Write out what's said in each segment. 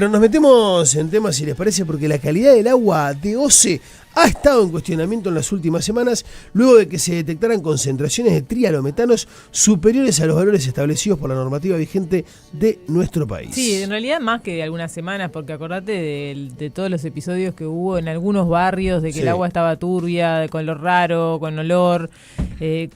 Pero nos metemos en temas, si les parece, porque la calidad del agua de OCE ha estado en cuestionamiento en las últimas semanas, luego de que se detectaran concentraciones de trialometanos superiores a los valores establecidos por la normativa vigente de nuestro país. Sí, en realidad más que de algunas semanas, porque acordate de todos los episodios que hubo en algunos barrios, de que el agua estaba turbia, de color raro, con olor,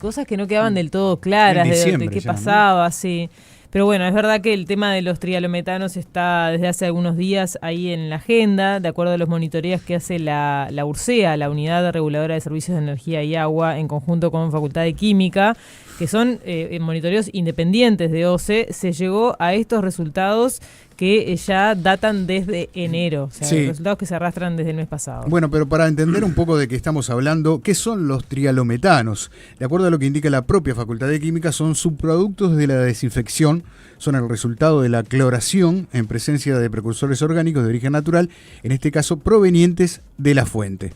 cosas que no quedaban del todo claras de qué pasaba, sí. Pero bueno, es verdad que el tema de los trialometanos está desde hace algunos días ahí en la agenda, de acuerdo a los monitoreos que hace la URSEA, la Unidad Reguladora de Servicios de Energía y Agua, en conjunto con Facultad de Química, que son monitoreos independientes de OCE. Se llegó a estos resultados que ya datan desde enero, o sea, resultados que se arrastran desde el mes pasado. Bueno, pero para entender un poco de qué estamos hablando, ¿qué son los trialometanos? De acuerdo a lo que indica la propia Facultad de Química, son subproductos de la desinfección, son el resultado de la cloración en presencia de precursores orgánicos de origen natural, en este caso provenientes de la fuente.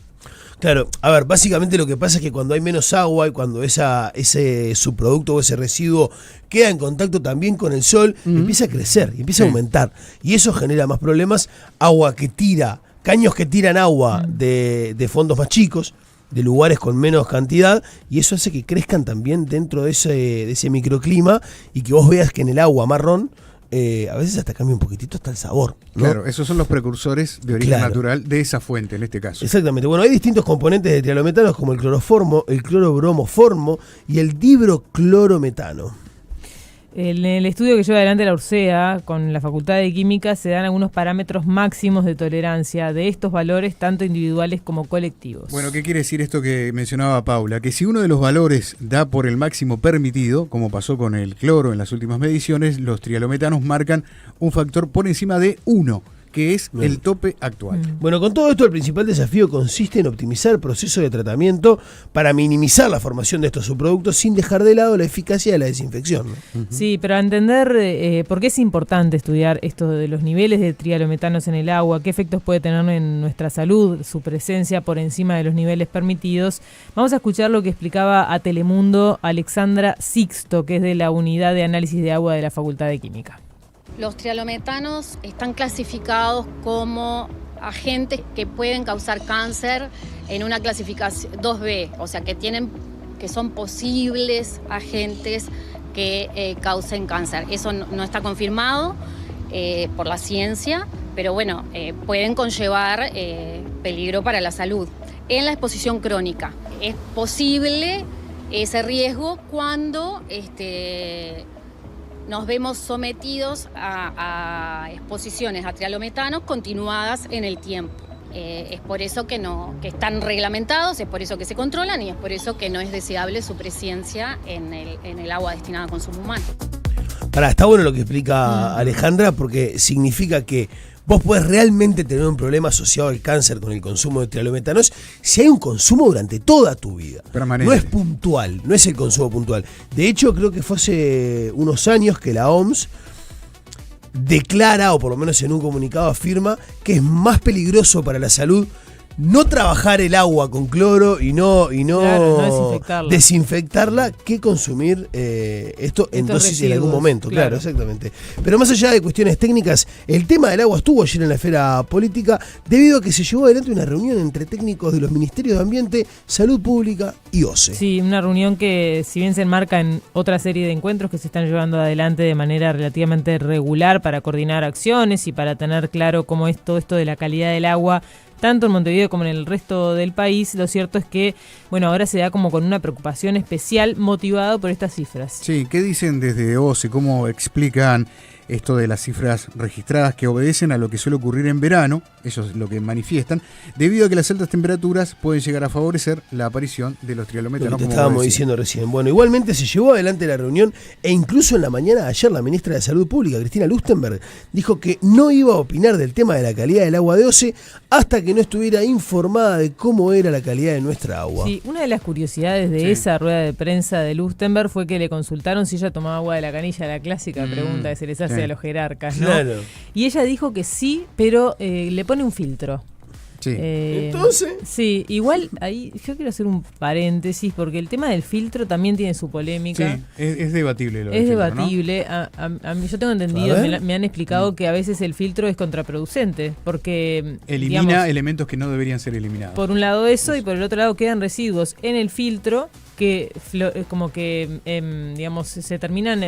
Claro, a ver, básicamente lo que pasa es que cuando hay menos agua y cuando ese subproducto o ese residuo queda en contacto también con el sol, empieza a crecer, empieza a aumentar. Y eso genera más problemas. Agua que tira, caños que tiran agua de fondos más chicos, de lugares con menos cantidad, y eso hace que crezcan también dentro de ese microclima y que vos veas que en el agua marrón a veces hasta cambia un poquitito hasta el sabor, ¿no? Claro, esos son los precursores de origen natural de esa fuente en este caso. Exactamente. Bueno, hay distintos componentes de trialometanos como el cloroformo, el clorobromoformo y el dibroclorometano. En el estudio que lleva adelante la URSEA con la Facultad de Química se dan algunos parámetros máximos de tolerancia de estos valores, tanto individuales como colectivos. Bueno, ¿qué quiere decir esto que mencionaba Paula? Que si uno de los valores da por el máximo permitido, como pasó con el cloro en las últimas mediciones, los trialometanos marcan un factor por encima de 1, que es el tope actual. Bueno, con todo esto el principal desafío consiste en optimizar el proceso de tratamiento para minimizar la formación de estos subproductos sin dejar de lado la eficacia de la desinfección, ¿no? Sí, pero a entender por qué es importante estudiar esto de los niveles de trialometanos en el agua, qué efectos puede tener en nuestra salud, su presencia por encima de los niveles permitidos, vamos a escuchar lo que explicaba a Telemundo Alexandra Sixto, que es de la Unidad de Análisis de Agua de la Facultad de Química. Los trialometanos están clasificados como agentes que pueden causar cáncer en una clasificación 2B, o sea que son posibles agentes que causen cáncer. Eso no está confirmado por la ciencia, pero bueno, pueden conllevar peligro para la salud. En la exposición crónica es posible ese riesgo cuando nos vemos sometidos a exposiciones a trialometanos continuadas en el tiempo. Es por eso que están reglamentados, es por eso que se controlan y es por eso que no es deseable su presencia en el agua destinada a consumo humano. Está bueno lo que explica Alejandra, porque significa que vos podés realmente tener un problema asociado al cáncer con el consumo de trialometanos si hay un consumo durante toda tu vida. Permanente. No es puntual, no es el consumo puntual. De hecho, creo que fue hace unos años que la OMS declara, o por lo menos en un comunicado afirma, que es más peligroso para la salud no trabajar el agua con cloro y no desinfectarla que consumir esto en dosis residuos, en algún momento, claro, exactamente. Pero más allá de cuestiones técnicas, el tema del agua estuvo ayer en la esfera política debido a que se llevó adelante una reunión entre técnicos de los Ministerios de Ambiente, Salud Pública y OCE. Sí, una reunión que si bien se enmarca en otra serie de encuentros que se están llevando adelante de manera relativamente regular para coordinar acciones y para tener claro cómo es todo esto de la calidad del agua, tanto en Montevideo como en el resto del país, lo cierto es que, bueno, ahora se da como con una preocupación especial motivado por estas cifras. Sí, ¿qué dicen desde OCE? ¿Cómo explican esto de las cifras registradas que obedecen a lo que suele ocurrir en verano? Eso es lo que manifiestan, debido a que las altas temperaturas pueden llegar a favorecer la aparición de los trialometanos. Lo que te estábamos diciendo recién. Bueno, igualmente se llevó adelante la reunión e incluso en la mañana de ayer la ministra de Salud Pública, Cristina Lustenberg, dijo que no iba a opinar del tema de la calidad del agua de OCE hasta que no estuviera informada de cómo era la calidad de nuestra agua. Sí, una de las curiosidades de esa rueda de prensa de Lustenberg fue que le consultaron si ella tomaba agua de la canilla, la clásica pregunta que se les hace a los jerarcas, ¿no? Claro. Y ella dijo que sí, pero le pone un filtro. Sí. Entonces. Sí, igual ahí yo quiero hacer un paréntesis porque el tema del filtro también tiene su polémica. Sí, es debatible lo del Es filtro, debatible. A mí, yo tengo entendido, A ver. me han explicado que a veces el filtro es contraproducente porque Elimina digamos, elementos que no deberían ser eliminados. por un lado eso y por el otro lado quedan residuos en el filtro que como que digamos se terminan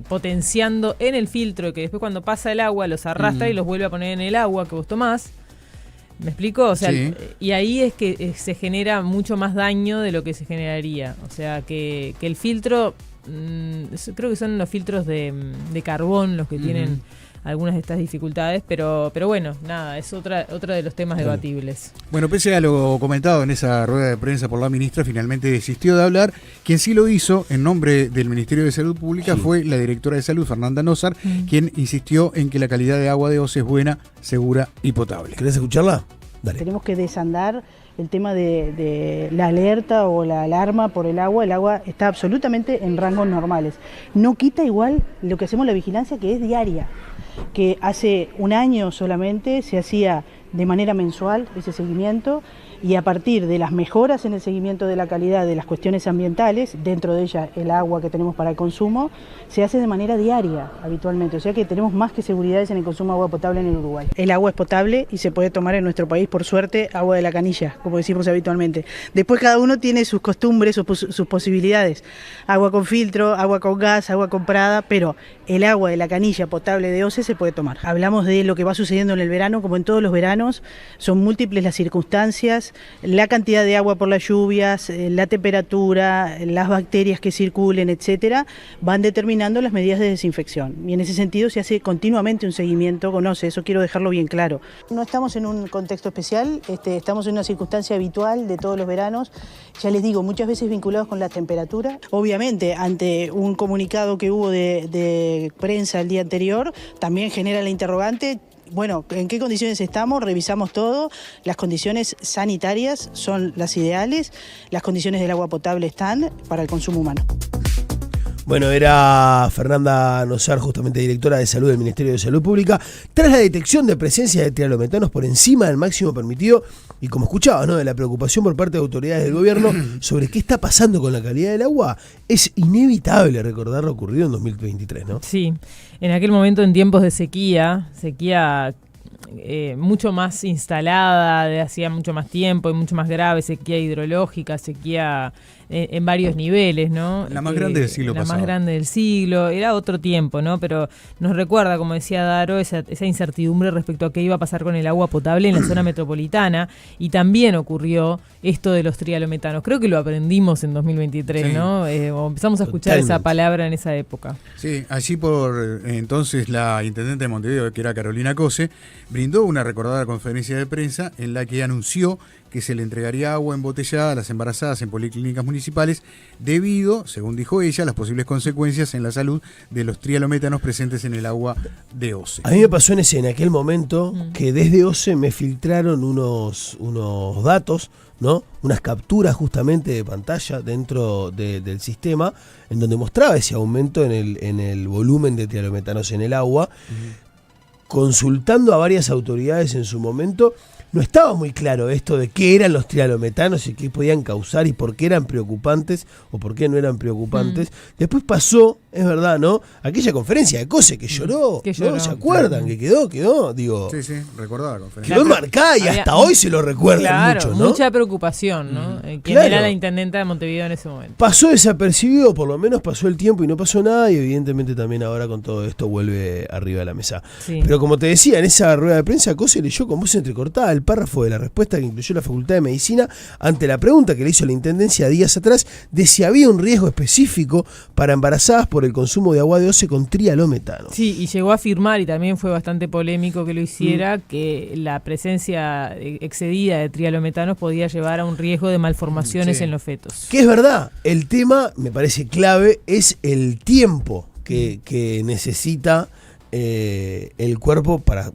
potenciando en el filtro, que después cuando pasa el agua los arrastra y los vuelve a poner en el agua que vos tomás. ¿Me explico? O sea, Sí. y ahí es que se genera mucho más daño de lo que se generaría. O sea, que el filtro, creo que son los filtros de carbón los que tienen algunas de estas dificultades, pero bueno, nada, es otro de los temas debatibles. Bueno, pese a lo comentado en esa rueda de prensa por la ministra, finalmente desistió de hablar. Quien sí lo hizo en nombre del Ministerio de Salud Pública fue la directora de Salud, Fernanda Nossar, quien insistió en que la calidad de agua de OCE es buena, segura y potable. ¿Querés escucharla? Dale. Tenemos que desandar el tema de la alerta o la alarma por el agua. El agua está absolutamente en rangos normales. No quita igual lo que hacemos la vigilancia, que es diaria, que hace un año solamente se hacía de manera mensual ese seguimiento, y a partir de las mejoras en el seguimiento de la calidad de las cuestiones ambientales, dentro de ellas el agua que tenemos para el consumo, se hace de manera diaria habitualmente, o sea que tenemos más que seguridades en el consumo de agua potable en el Uruguay. El agua es potable y se puede tomar en nuestro país, por suerte, agua de la canilla, como decimos habitualmente. Después cada uno tiene sus costumbres, sus posibilidades, agua con filtro, agua con gas, agua comprada, pero el agua de la canilla potable de OCE se puede tomar. Hablamos de lo que va sucediendo en el verano, como en todos los veranos, son múltiples las circunstancias, la cantidad de agua por las lluvias, la temperatura, las bacterias que circulen, etcétera, van determinando las medidas de desinfección. Y en ese sentido se hace continuamente un seguimiento con OCE, eso quiero dejarlo bien claro. No estamos en un contexto especial, estamos en una circunstancia habitual de todos los veranos, ya les digo, muchas veces vinculados con la temperatura. Obviamente, ante un comunicado que hubo de prensa el día anterior, también genera la interrogante. Bueno, ¿en qué condiciones estamos? Revisamos todo. Las condiciones sanitarias son las ideales. Las condiciones del agua potable están para el consumo humano. Bueno, era Fernanda Nossar, justamente directora de Salud del Ministerio de Salud Pública, tras la detección de presencia de trialometanos por encima del máximo permitido y, como escuchabas, ¿no?, de la preocupación por parte de autoridades del gobierno sobre qué está pasando con la calidad del agua. Es inevitable recordar lo ocurrido en 2023, ¿no? Sí, en aquel momento, en tiempos de sequía mucho más instalada, de hacía mucho más tiempo y mucho más grave, sequía hidrológica, sequía en varios niveles, ¿no? La más grande del siglo pasado. La más grande del siglo, era otro tiempo, ¿no? Pero nos recuerda, como decía Daro, esa incertidumbre respecto a qué iba a pasar con el agua potable en la zona metropolitana, y también ocurrió esto de los trialometanos. Creo que lo aprendimos en 2023, sí, ¿no? O empezamos a escuchar Totalmente esa palabra en esa época. Sí, allí por entonces la intendente de Montevideo, que era Carolina Cose, brindó una recordada conferencia de prensa en la que anunció que se le entregaría agua embotellada a las embarazadas en policlínicas municipales debido, según dijo ella, a las posibles consecuencias en la salud de los trialometanos presentes en el agua de OCE. A mí me pasó en aquel momento que desde OCE me filtraron unos datos, ¿no? Unas capturas justamente de pantalla dentro del sistema en donde mostraba ese aumento en el volumen de trialometanos en el agua. Consultando a varias autoridades en su momento, no estaba muy claro esto de qué eran los trialometanos y qué podían causar y por qué eran preocupantes o por qué no eran preocupantes. Después pasó, es verdad, ¿no?, aquella conferencia de Cose que lloró, ¿no? ¿Se acuerdan? Que quedó, digo. Sí, recordaba la conferencia. Quedó marcada y hasta hoy se lo recuerdan mucho, ¿no? Mucha preocupación, ¿no? ¿Quién era la intendenta de Montevideo en ese momento? Pasó desapercibido, por lo menos pasó el tiempo y no pasó nada, y evidentemente también ahora con todo esto vuelve arriba de la mesa. Sí. Pero como te decía, en esa rueda de prensa, Cose leyó con voz entrecortada el párrafo de la respuesta que incluyó la Facultad de Medicina ante la pregunta que le hizo la Intendencia días atrás de si había un riesgo específico para embarazadas por el consumo de agua de OCE con trialometano. Sí, y llegó a afirmar, y también fue bastante polémico que lo hiciera, que la presencia excedida de trialometanos podía llevar a un riesgo de malformaciones en los fetos. Que es verdad, el tema, me parece clave, es el tiempo que necesita el cuerpo para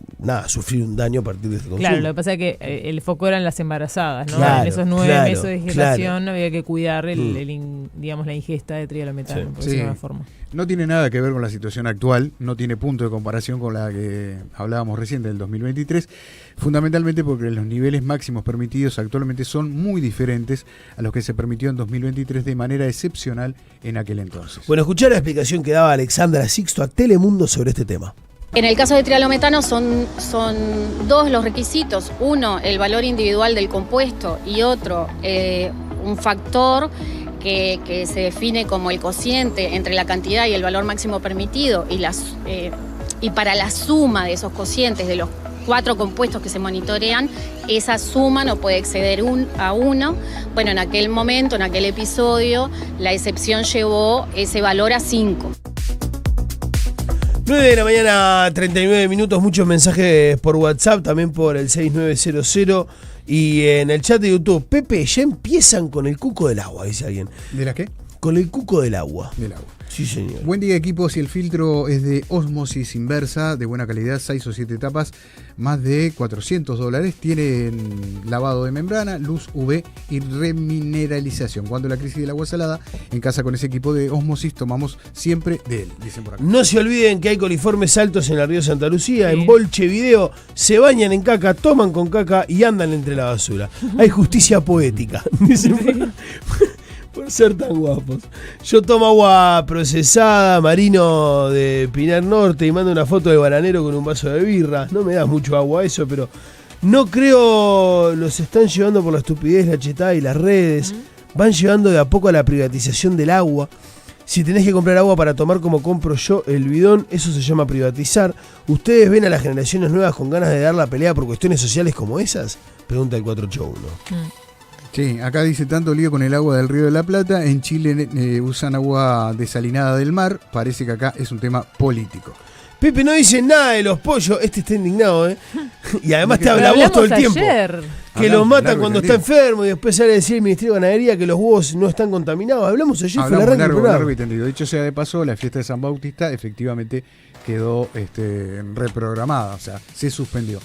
sufrir un daño a partir de este consumo. Claro, lo que pasa es que el foco eran las embarazadas, ¿no? Claro, en esos 9 meses de gestación había que cuidar digamos, la ingesta de trialometano, por decirlo de alguna forma. No tiene nada que ver con la situación actual, no tiene punto de comparación con la que hablábamos recién del 2023, fundamentalmente porque los niveles máximos permitidos actualmente son muy diferentes a los que se permitió en 2023 de manera excepcional en aquel entonces. Bueno, escuchá la explicación que daba Alexandra Sixto a Telemundo sobre este tema. En el caso de trialometano son dos los requisitos. Uno, el valor individual del compuesto, y otro, un factor que se define como el cociente entre la cantidad y el valor máximo permitido, y para la suma de esos cocientes de los 4 compuestos que se monitorean, esa suma no puede exceder a 1. Bueno, en aquel momento, en aquel episodio, la excepción llevó ese valor a 5. 9 de la mañana, 39 minutos, muchos mensajes por WhatsApp, también por el 6900 y en el chat de YouTube. Pepe, ya empiezan con el cuco del agua, dice alguien. ¿De la qué? Con el cuco del agua. Del agua. Sí, señor. Buen día, equipo. Si el filtro es de ósmosis inversa, de buena calidad, 6 o 7 tapas, más de $400. Tienen lavado de membrana, luz UV y remineralización. Cuando la crisis del agua salada, en casa con ese equipo de ósmosis tomamos siempre de él, dicen por acá. No se olviden que hay coliformes altos en el río Santa Lucía, Sí. en Bolche Video, se bañan en caca, toman con caca y andan entre la basura. Hay justicia poética, dicen por ser tan guapos. Yo tomo agua procesada, Marino de Pinar Norte, y mando una foto de bananero con un vaso de birra. No me da mucho agua eso, pero no creo los están llevando por la estupidez, la chetada y las redes. Van llevando de a poco a la privatización del agua. Si tenés que comprar agua para tomar como compro yo el bidón, eso se llama privatizar. ¿Ustedes ven a las generaciones nuevas con ganas de dar la pelea por cuestiones sociales como esas? Pregunta el 481. Sí, acá dice tanto lío con el agua del Río de la Plata. En Chile usan agua desalinada del mar. Parece que acá es un tema político. Pepe no dice nada de los pollos. Este está indignado, ¿eh? Y además te habla Pero vos todo el hablamos tiempo. ayer. Que los matan cuando está enfermo y después sale a decir el Ministerio de Ganadería que los huevos no están contaminados. Hablamos ayer, fue el arranque del programa. Largo y tendido. Dicho sea de paso, la fiesta de San Bautista efectivamente quedó reprogramada, o sea, se suspendió.